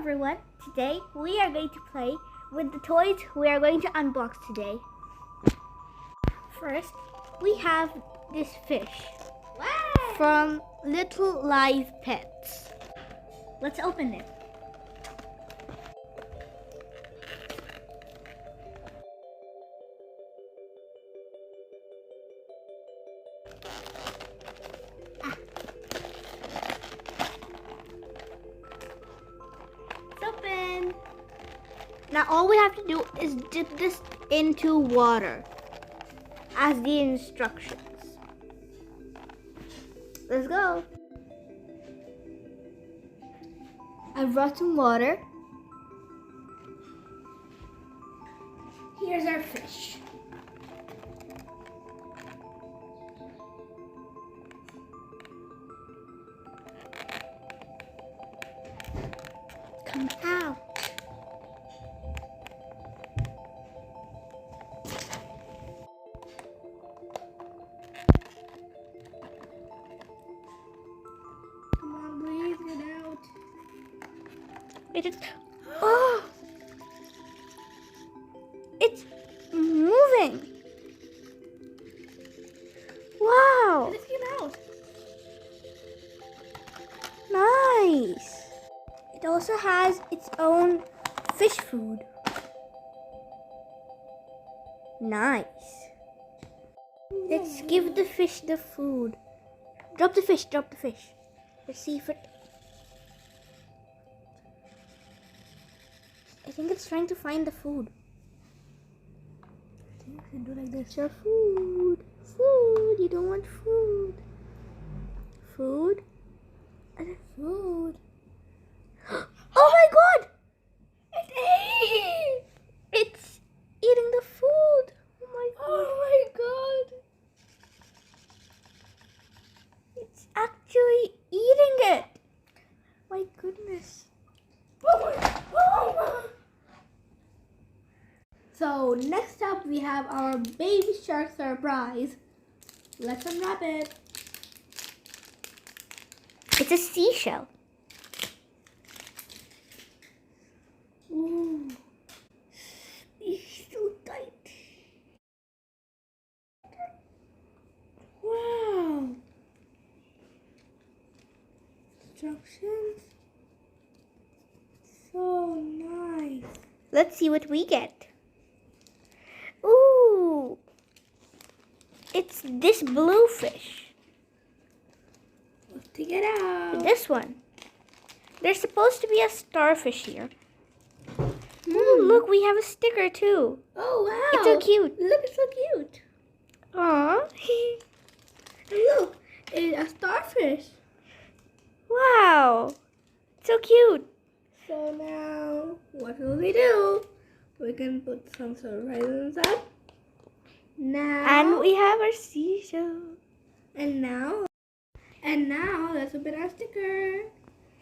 everyone, today we are going to play with the toys we are going to unbox today. First, we have this fish from Little Live Pets. Let's open it. Open. Now all we have to do is dip this into water as the instructions. Let's go. I brought some water. Here's our fish. Come out. Come on, breathe it out. It is. Oh! It's moving. Wow! It came out. Nice. It also has its own fish food. Nice. Let's give the fish the food. Drop the fish, drop the fish. Let's see if it... I think it's trying to find the food. I think I can do like this. Your food. Food. You don't want food. Food. Food. Oh my god! It's eating the food. Oh my god. It's actually eating it. My goodness. So next up we have our baby shark surprise. Let's unwrap it. It's a seashell. Ooh, it's so tight. Wow. Instructions. So nice. Let's see what we get. Ooh, it's this blue fish. Let's take it out. This one. There's supposed to be a starfish here. Ooh, look, we have a sticker too. Oh, wow. It's so cute. Look, it's so cute. Aww. Look, it's a starfish. Wow. So cute. So now, what will we do? We can put some surprises inside. Now. And we have our seashell. And now, let's open our sticker.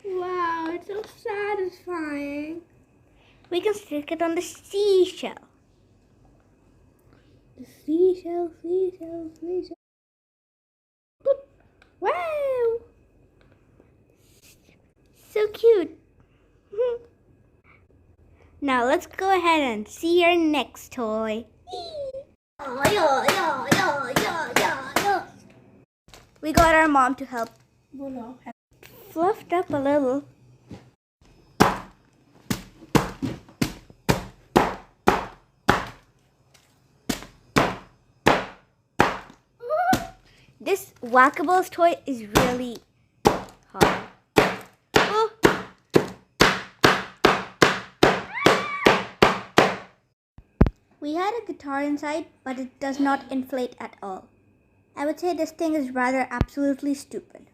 Wow, it's so satisfying. We can stick it on the seashell. The seashell, seashell, seashell. Wow! So cute. Now let's go ahead and see our next toy. We got our mom to help. Fluffed up a little. This Wackables toy is really hard. Oh. We had a guitar inside, but it does not inflate at all. I would say this thing is rather absolutely stupid.